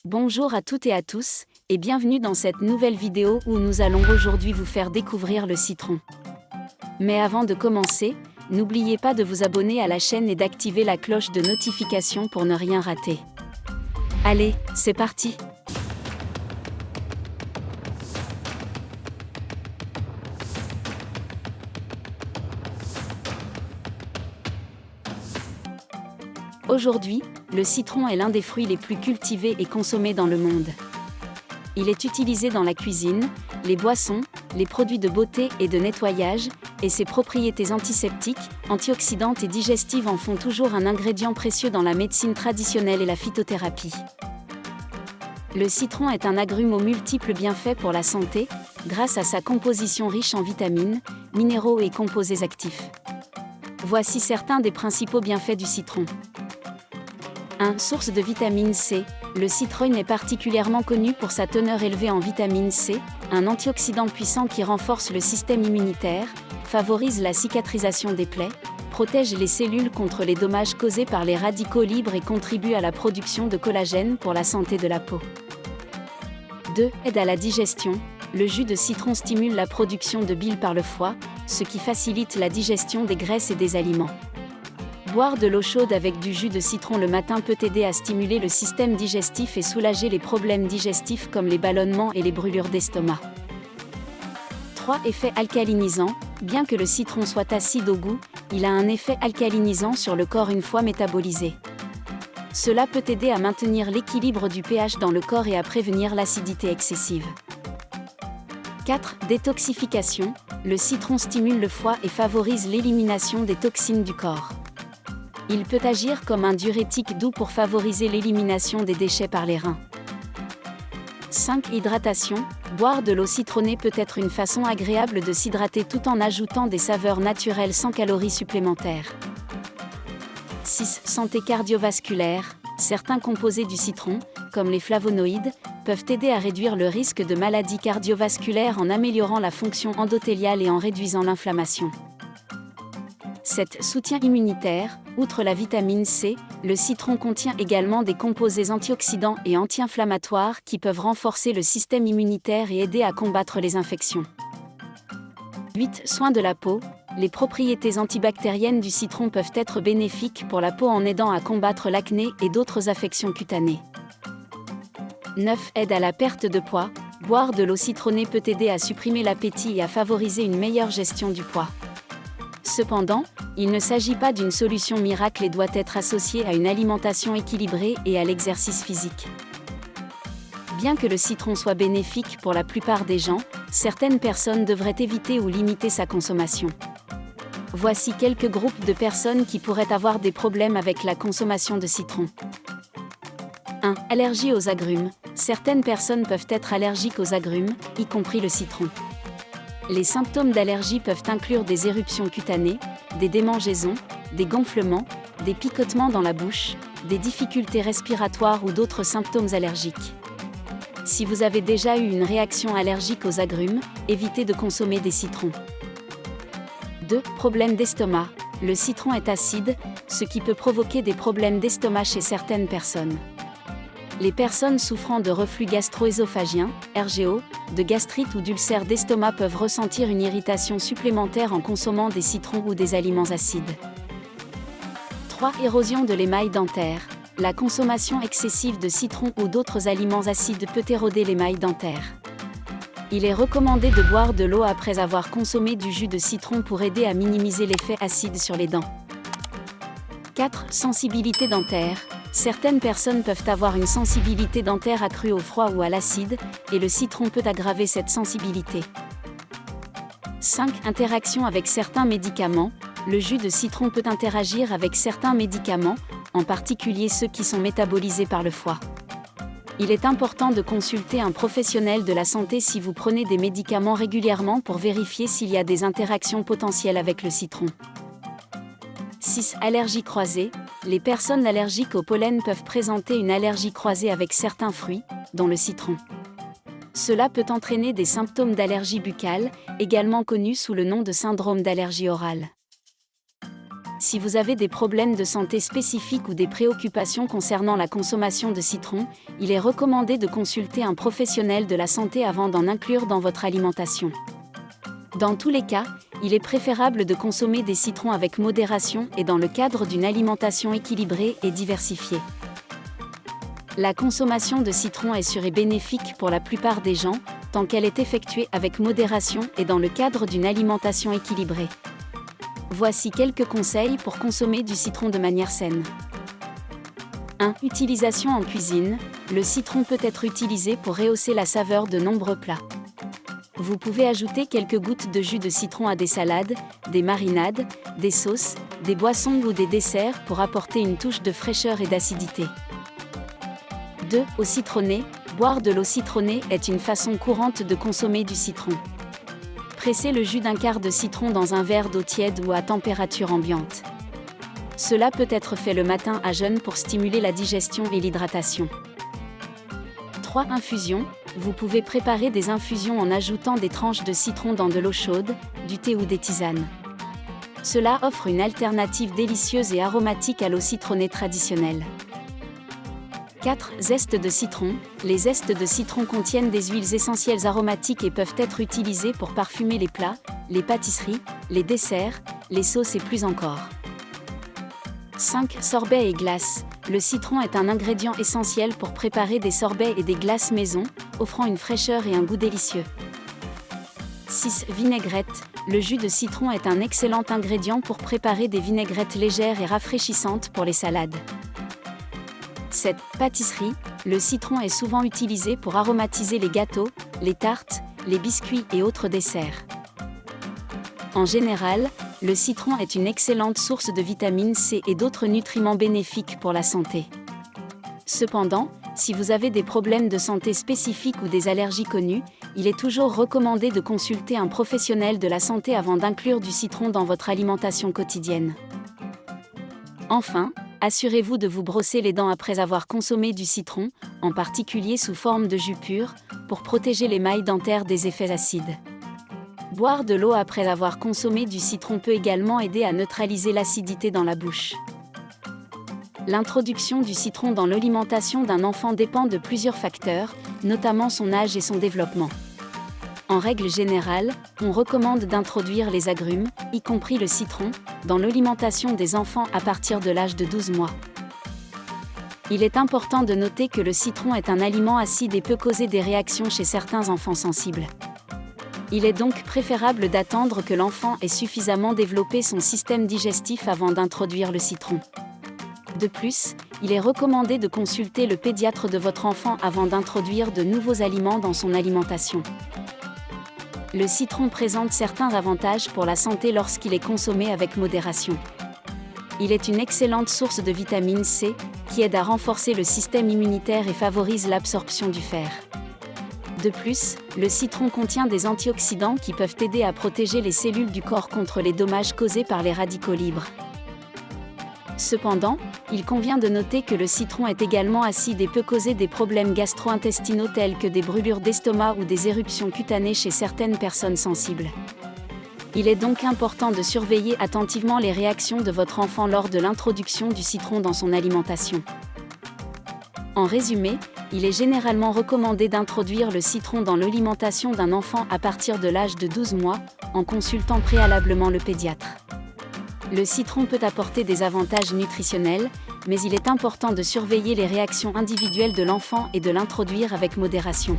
Bonjour à toutes et à tous, et bienvenue dans cette nouvelle vidéo où nous allons aujourd'hui vous faire découvrir le citron. Mais avant de commencer, n'oubliez pas de vous abonner à la chaîne et d'activer la cloche de notification pour ne rien rater. Allez, c'est parti! Aujourd'hui, le citron est l'un des fruits les plus cultivés et consommés dans le monde. Il est utilisé dans la cuisine, les boissons, les produits de beauté et de nettoyage, et ses propriétés antiseptiques, antioxydantes et digestives en font toujours un ingrédient précieux dans la médecine traditionnelle et la phytothérapie. Le citron est un agrume aux multiples bienfaits pour la santé, grâce à sa composition riche en vitamines, minéraux et composés actifs. Voici certains des principaux bienfaits du citron. 1. Source de vitamine C. Le citron est particulièrement connu pour sa teneur élevée en vitamine C, un antioxydant puissant qui renforce le système immunitaire, favorise la cicatrisation des plaies, protège les cellules contre les dommages causés par les radicaux libres et contribue à la production de collagène pour la santé de la peau. 2. Aide à la digestion. Le jus de citron stimule la production de bile par le foie, ce qui facilite la digestion des graisses et des aliments. Boire de l'eau chaude avec du jus de citron le matin peut aider à stimuler le système digestif et soulager les problèmes digestifs comme les ballonnements et les brûlures d'estomac. 3. Effet alcalinisant. Bien que le citron soit acide au goût, il a un effet alcalinisant sur le corps une fois métabolisé. Cela peut aider à maintenir l'équilibre du pH dans le corps et à prévenir l'acidité excessive. 4. Détoxification. Le citron stimule le foie et favorise l'élimination des toxines du corps. Il peut agir comme un diurétique doux pour favoriser l'élimination des déchets par les reins. 5. Hydratation. Boire de l'eau citronnée peut être une façon agréable de s'hydrater tout en ajoutant des saveurs naturelles sans calories supplémentaires. 6. Santé cardiovasculaire. Certains composés du citron, comme les flavonoïdes, peuvent aider à réduire le risque de maladies cardiovasculaires en améliorant la fonction endothéliale et en réduisant l'inflammation. 7. Soutien immunitaire. Outre la vitamine C, le citron contient également des composés antioxydants et anti-inflammatoires qui peuvent renforcer le système immunitaire et aider à combattre les infections. 8. Soins de la peau. Les propriétés antibactériennes du citron peuvent être bénéfiques pour la peau en aidant à combattre l'acné et d'autres affections cutanées. 9. Aide à la perte de poids. Boire de l'eau citronnée peut aider à supprimer l'appétit et à favoriser une meilleure gestion du poids. Cependant, il ne s'agit pas d'une solution miracle et doit être associé à une alimentation équilibrée et à l'exercice physique. Bien que le citron soit bénéfique pour la plupart des gens, certaines personnes devraient éviter ou limiter sa consommation. Voici quelques groupes de personnes qui pourraient avoir des problèmes avec la consommation de citron. 1. Allergie aux agrumes. Certaines personnes peuvent être allergiques aux agrumes, y compris le citron. Les symptômes d'allergie peuvent inclure des éruptions cutanées, des démangeaisons, des gonflements, des picotements dans la bouche, des difficultés respiratoires ou d'autres symptômes allergiques. Si vous avez déjà eu une réaction allergique aux agrumes, évitez de consommer des citrons. 2. Problèmes d'estomac. Le citron est acide, ce qui peut provoquer des problèmes d'estomac chez certaines personnes. Les personnes souffrant de reflux gastro-œsophagien, RGO, de gastrite ou d'ulcères d'estomac peuvent ressentir une irritation supplémentaire en consommant des citrons ou des aliments acides. 3. Érosion de l'émail dentaire. La consommation excessive de citron ou d'autres aliments acides peut éroder l'émail dentaire. Il est recommandé de boire de l'eau après avoir consommé du jus de citron pour aider à minimiser l'effet acide sur les dents. 4. Sensibilité dentaire. Certaines personnes peuvent avoir une sensibilité dentaire accrue au froid ou à l'acide, et le citron peut aggraver cette sensibilité. 5. Interaction avec certains médicaments. Le jus de citron peut interagir avec certains médicaments, en particulier ceux qui sont métabolisés par le foie. Il est important de consulter un professionnel de la santé si vous prenez des médicaments régulièrement pour vérifier s'il y a des interactions potentielles avec le citron. 6. Allergie croisée. Les personnes allergiques au pollen peuvent présenter une allergie croisée avec certains fruits, dont le citron. Cela peut entraîner des symptômes d'allergie buccale, également connus sous le nom de syndrome d'allergie orale. Si vous avez des problèmes de santé spécifiques ou des préoccupations concernant la consommation de citron, il est recommandé de consulter un professionnel de la santé avant d'en inclure dans votre alimentation. Dans tous les cas, il est préférable de consommer des citrons avec modération et dans le cadre d'une alimentation équilibrée et diversifiée. La consommation de citron est sûre et bénéfique pour la plupart des gens, tant qu'elle est effectuée avec modération et dans le cadre d'une alimentation équilibrée. Voici quelques conseils pour consommer du citron de manière saine. 1. Utilisation en cuisine. Le citron peut être utilisé pour rehausser la saveur de nombreux plats. Vous pouvez ajouter quelques gouttes de jus de citron à des salades, des marinades, des sauces, des boissons ou des desserts pour apporter une touche de fraîcheur et d'acidité. 2. Eau citronnée. Boire de l'eau citronnée est une façon courante de consommer du citron. Pressez le jus d'un quart de citron dans un verre d'eau tiède ou à température ambiante. Cela peut être fait le matin à jeun pour stimuler la digestion et l'hydratation. 3. Infusion. Vous pouvez préparer des infusions en ajoutant des tranches de citron dans de l'eau chaude, du thé ou des tisanes. Cela offre une alternative délicieuse et aromatique à l'eau citronnée traditionnelle. 4. Zeste de citron. Les zestes de citron contiennent des huiles essentielles aromatiques et peuvent être utilisées pour parfumer les plats, les pâtisseries, les desserts, les sauces et plus encore. 5. Sorbet et glace. Le citron est un ingrédient essentiel pour préparer des sorbets et des glaces maison, offrant une fraîcheur et un goût délicieux. 6. Vinaigrette. Le jus de citron est un excellent ingrédient pour préparer des vinaigrettes légères et rafraîchissantes pour les salades. 7. Pâtisserie. Le citron est souvent utilisé pour aromatiser les gâteaux, les tartes, les biscuits et autres desserts. En général, le citron est une excellente source de vitamine C et d'autres nutriments bénéfiques pour la santé. Cependant, si vous avez des problèmes de santé spécifiques ou des allergies connues, il est toujours recommandé de consulter un professionnel de la santé avant d'inclure du citron dans votre alimentation quotidienne. Enfin, assurez-vous de vous brosser les dents après avoir consommé du citron, en particulier sous forme de jus pur, pour protéger l'émail dentaire des effets acides. Boire de l'eau après avoir consommé du citron peut également aider à neutraliser l'acidité dans la bouche. L'introduction du citron dans l'alimentation d'un enfant dépend de plusieurs facteurs, notamment son âge et son développement. En règle générale, on recommande d'introduire les agrumes, y compris le citron, dans l'alimentation des enfants à partir de l'âge de 12 mois. Il est important de noter que le citron est un aliment acide et peut causer des réactions chez certains enfants sensibles. Il est donc préférable d'attendre que l'enfant ait suffisamment développé son système digestif avant d'introduire le citron. De plus, il est recommandé de consulter le pédiatre de votre enfant avant d'introduire de nouveaux aliments dans son alimentation. Le citron présente certains avantages pour la santé lorsqu'il est consommé avec modération. Il est une excellente source de vitamine C, qui aide à renforcer le système immunitaire et favorise l'absorption du fer. De plus, le citron contient des antioxydants qui peuvent aider à protéger les cellules du corps contre les dommages causés par les radicaux libres. Cependant, il convient de noter que le citron est également acide et peut causer des problèmes gastro-intestinaux tels que des brûlures d'estomac ou des éruptions cutanées chez certaines personnes sensibles. Il est donc important de surveiller attentivement les réactions de votre enfant lors de l'introduction du citron dans son alimentation. En résumé, il est généralement recommandé d'introduire le citron dans l'alimentation d'un enfant à partir de l'âge de 12 mois, en consultant préalablement le pédiatre. Le citron peut apporter des avantages nutritionnels, mais il est important de surveiller les réactions individuelles de l'enfant et de l'introduire avec modération.